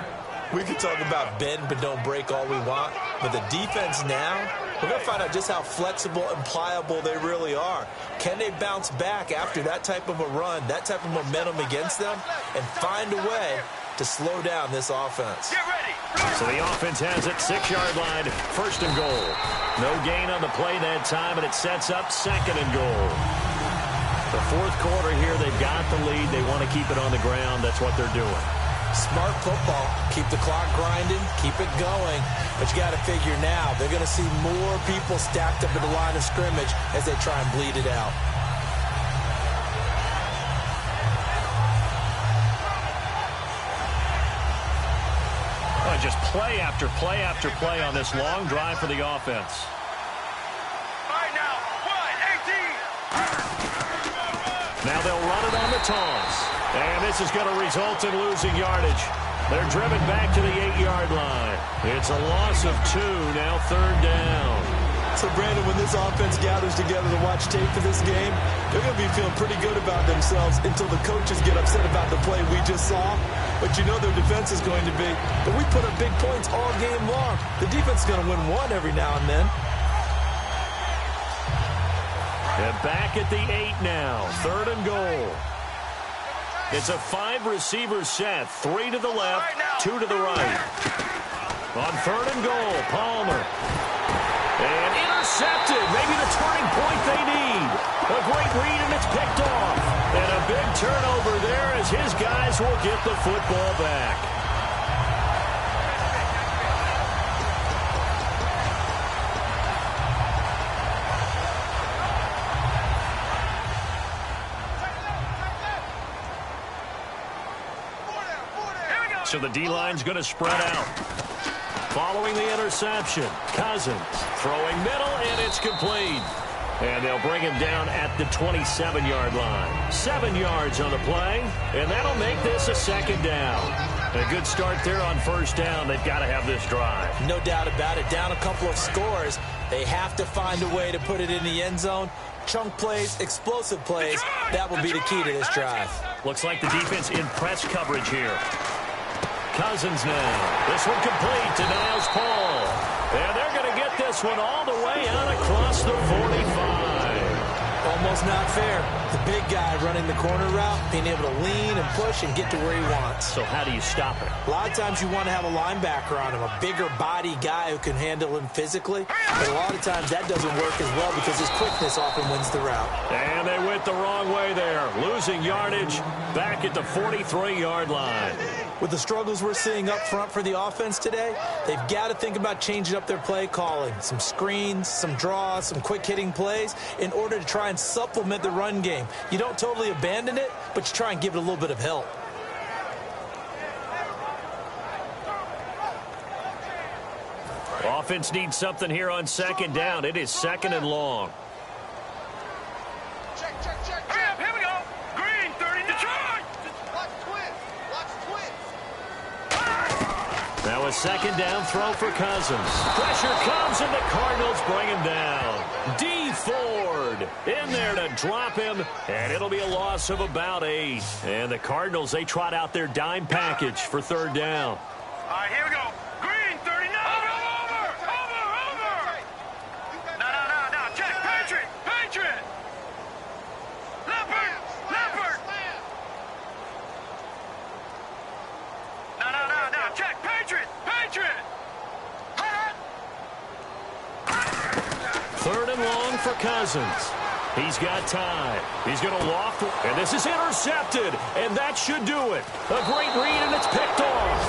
We can talk about bend but don't break all we want, but the defense now, we're going to find out just how flexible and pliable they really are. Can they bounce back after that type of a run, that type of momentum against them, and find a way to slow down this offense? Get ready. So the offense has it, 6-yard line, 1st and goal. No gain on the play that time, and it sets up 2nd and goal. The 4th quarter here, they've got the lead. They want to keep it on the ground. That's what they're doing. Smart football. Keep the clock grinding. Keep it going. But you got to figure now, they're going to see more people stacked up at the line of scrimmage as they try and bleed it out. Oh, just play after play after play on this long drive for the offense. All right, now, 1, 18. Now they'll run it on the toss. And this is going to result in losing yardage. They're driven back to the 8-yard line. It's a loss of 2, now 3rd down. So, Brandon, when this offense gathers together to watch tape for this game, they're going to be feeling pretty good about themselves until the coaches get upset about the play we just saw. But you know their defense is going to be. But we put up big points all game long. The defense is going to win one every now and then. And back at the 8 now, 3rd and goal. It's a 5-receiver set, 3 to the left, 2 to the right. On 3rd and goal, Palmer. And intercepted, maybe the turning point they need. A great read, and it's picked off. And a big turnover there as his guys will get the football back. So the D-line's going to spread out. Following the interception, Cousins throwing middle, and it's complete. And they'll bring him down at the 27-yard line. 7 yards on the play, and that'll make this a 2nd down. A good start there on 1st down. They've got to have this drive. No doubt about it. Down a couple of scores. They have to find a way to put it in the end zone. Chunk plays, explosive plays. That will be the key to this drive. Looks like the defense in press coverage here. Cousins now. This one complete to Niles Paul. And they're going to get this one all the way out across the 45. Almost not fair. The big guy running the corner route, being able to lean and push and get to where he wants. So how do you stop it? A lot of times you want to have a linebacker on him, a bigger body guy who can handle him physically. But a lot of times that doesn't work as well because his quickness often wins the route. And they went the wrong way there. Losing yardage back at the 43-yard line. With the struggles we're seeing up front for the offense today, they've got to think about changing up their play calling. Some screens, some draws, some quick-hitting plays in order to try and supplement the run game. You don't totally abandon it, but you try and give it a little bit of help. Offense needs something here on 2nd down. It is 2nd and long. Check. Here we go. Green, 30, Detroit. Watch twins. Now a 2nd down throw for Cousins. Pressure comes, and the Cardinals bring him down. D. Ford in there to drop him, and it'll be a loss of about 8. And the Cardinals, they trot out their dime package for 3rd down. All right, here we go. Green, 39. Over. No. Check. Patriot. Leopard. No. Check. Patriot. 3rd and long for Cousins. He's got time. He's going to loft, and this is intercepted, and that should do it. A great read, and it's picked off.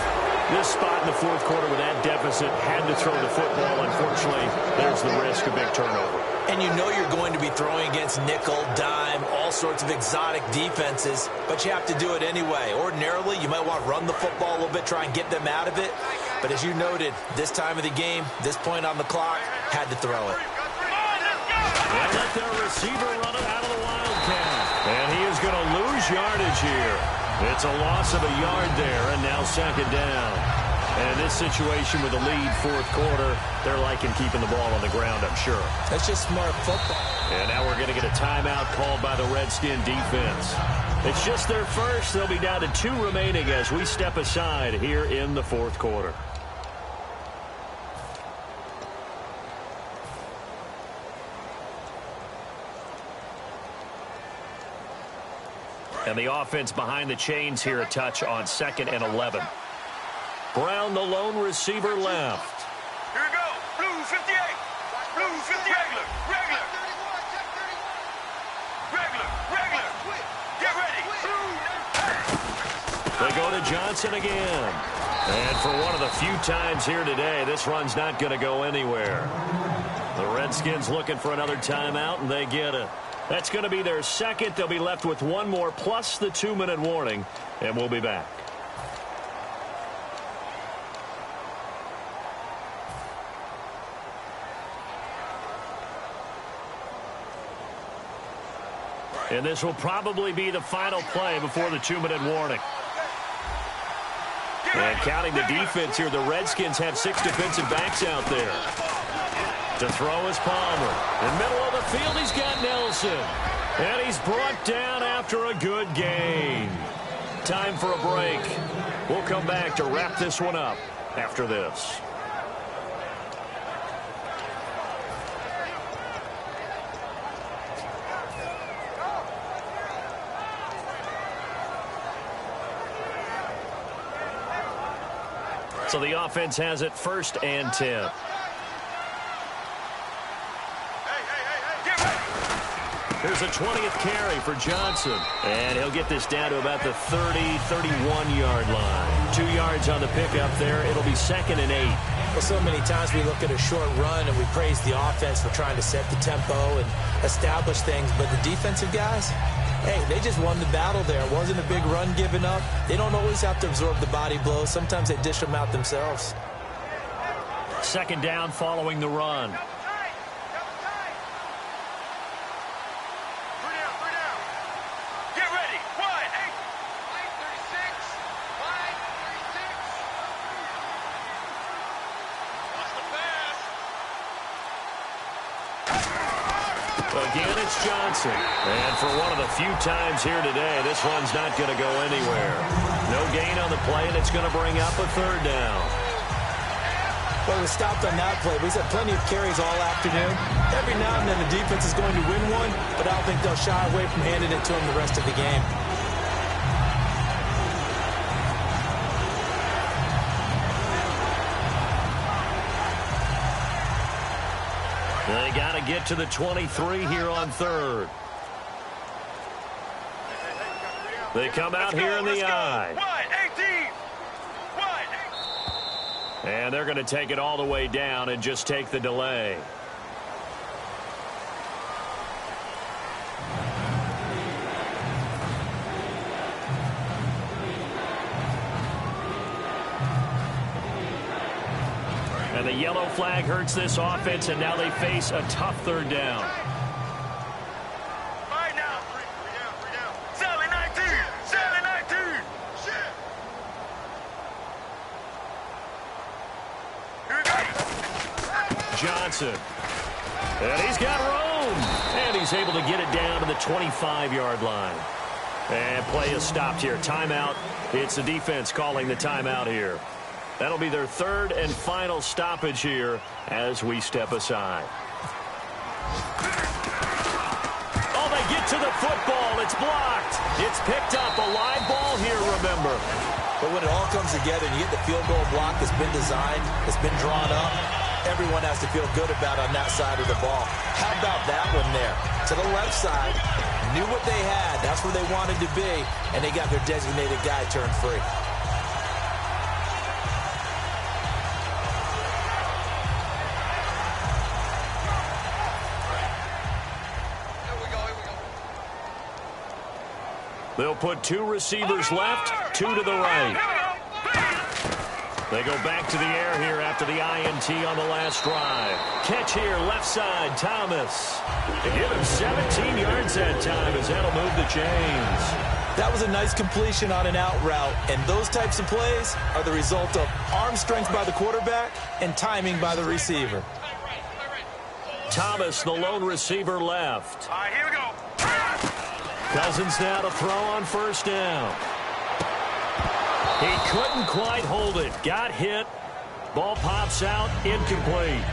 This spot in the 4th quarter with that deficit had to throw the football. Unfortunately, there's the risk of big turnover. And you know you're going to be throwing against nickel, dime, all sorts of exotic defenses, but you have to do it anyway. Ordinarily, you might want to run the football a little bit, try and get them out of it. But as you noted, this time of the game, this point on the clock, had to throw it. And let their receiver run it out of the Wildcat. And he is going to lose yardage here. It's a loss of a yard there, and now second down. And in this situation with the lead fourth quarter, they're liking keeping the ball on the ground, I'm sure. That's just smart football. And now we're going to get a timeout called by the Redskin defense. It's just their first. They'll be down to 2 remaining as we step aside here in the fourth quarter. And the offense behind the chains here a touch on 2nd and 11. Brown, the lone receiver, left. Here we go. Blue 58. Blue 58. Regular. Get ready. They go to Johnson again. And for one of the few times here today, this run's not going to go anywhere. The Redskins looking for another timeout, and they get it. That's going to be their second. They'll be left with one more plus the 2-minute warning, and we'll be back. And this will probably be the final play before the 2-minute warning. And counting the defense here, the Redskins have 6 defensive backs out there. To throw is Palmer. In middle of the field, he's got Nelson. And he's brought down after a good gain. Time for a break. We'll come back to wrap this one up after this. So the offense has it 1st and 10. Here's a 20th carry for Johnson. And he'll get this down to about the 30, 31-yard line. 2 yards on the pickup there. It'll be 2nd and 8. Well, so many times we look at a short run and we praise the offense for trying to set the tempo and establish things. But the defensive guys, hey, they just won the battle there. It wasn't a big run given up. They don't always have to absorb the body blows. Sometimes they dish them out themselves. 2nd down following the run. Again, it's Johnson. And for one of the few times here today, this one's not going to go anywhere. No gain on the play, and it's going to bring up a 3rd down. Well, we stopped on that play. We've had plenty of carries all afternoon. Every now and then the defense is going to win one, but I don't think they'll shy away from handing it to them the rest of the game. They got to get to the 23 here on 3rd. They come out here in the I. And they're going to take it all the way down and just take the delay. And the yellow flag hurts this offense, and now they face a tough 3rd down. Right now. 3 down. Sally 19. Here we go. Johnson. And he's got room. And he's able to get it down to the 25-yard line. And play is stopped here. Timeout. It's the defense calling the timeout here. That'll be their 3rd and final stoppage here as we step aside. Oh, they get to the football. It's blocked. It's picked up. A live ball here, remember. But when it all comes together and you get the field goal block that's been designed, that's been drawn up, everyone has to feel good about on that side of the ball. How about that one there? To the left side, knew what they had. That's where they wanted to be, and they got their designated guy turned free. They'll put 2 receivers left, 2 to the right. They go back to the air here after the INT on the last drive. Catch here, left side, Thomas. They give him 17 yards that time as that'll move the chains. That was a nice completion on an out route, and those types of plays are the result of arm strength by the quarterback and timing by the receiver. Thomas, the lone receiver, left. All right, here we go. Cousins now to throw on first down. He couldn't quite hold it. Got hit. Ball pops out, incomplete.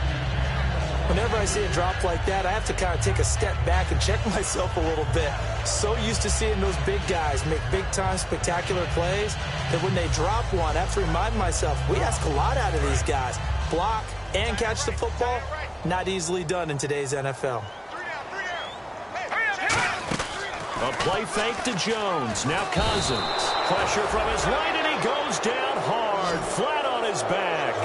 Whenever I see a drop like that, I have to kind of take a step back and check myself a little bit. So used to seeing those big guys make big-time spectacular plays that when they drop one, I have to remind myself, we ask a lot out of these guys. Block and catch the football, not easily done in today's NFL. A play fake to Jones. Now Cousins. Pressure from his right, and he goes down hard, flat on his back.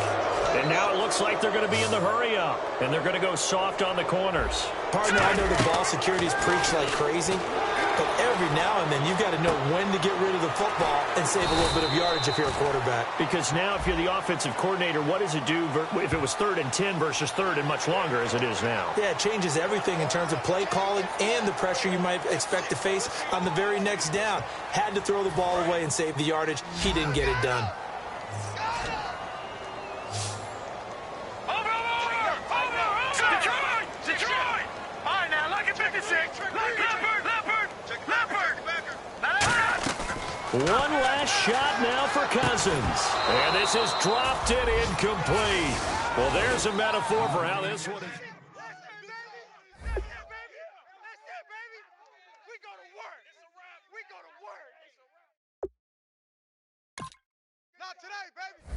And now it looks like they're going to be in the hurry-up, and they're going to go soft on the corners. Partner, I know the ball security's preached like crazy, but every now and then you've got to know when to get rid of the football and save a little bit of yardage if you're a quarterback. Because now if you're the offensive coordinator, what does it do if it was 3rd and 10 versus 3rd and much longer as it is now? Yeah, it changes everything in terms of play calling and the pressure you might expect to face on the very next down. Had to throw the ball away and save the yardage. He didn't get it done. One last shot now for Cousins. And this is dropped and incomplete. Well, there's a metaphor for how this one is. Not today, baby.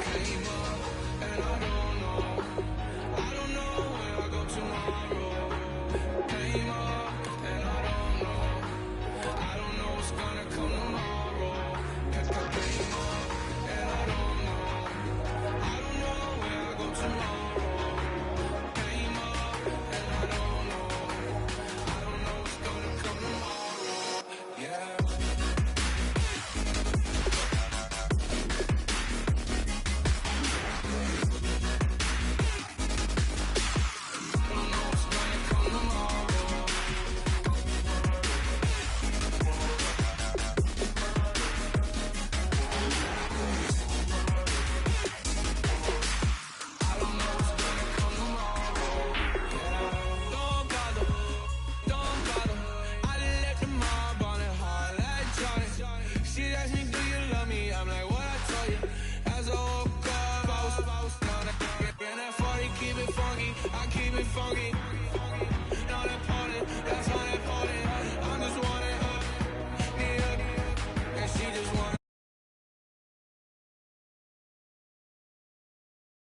came up, and I know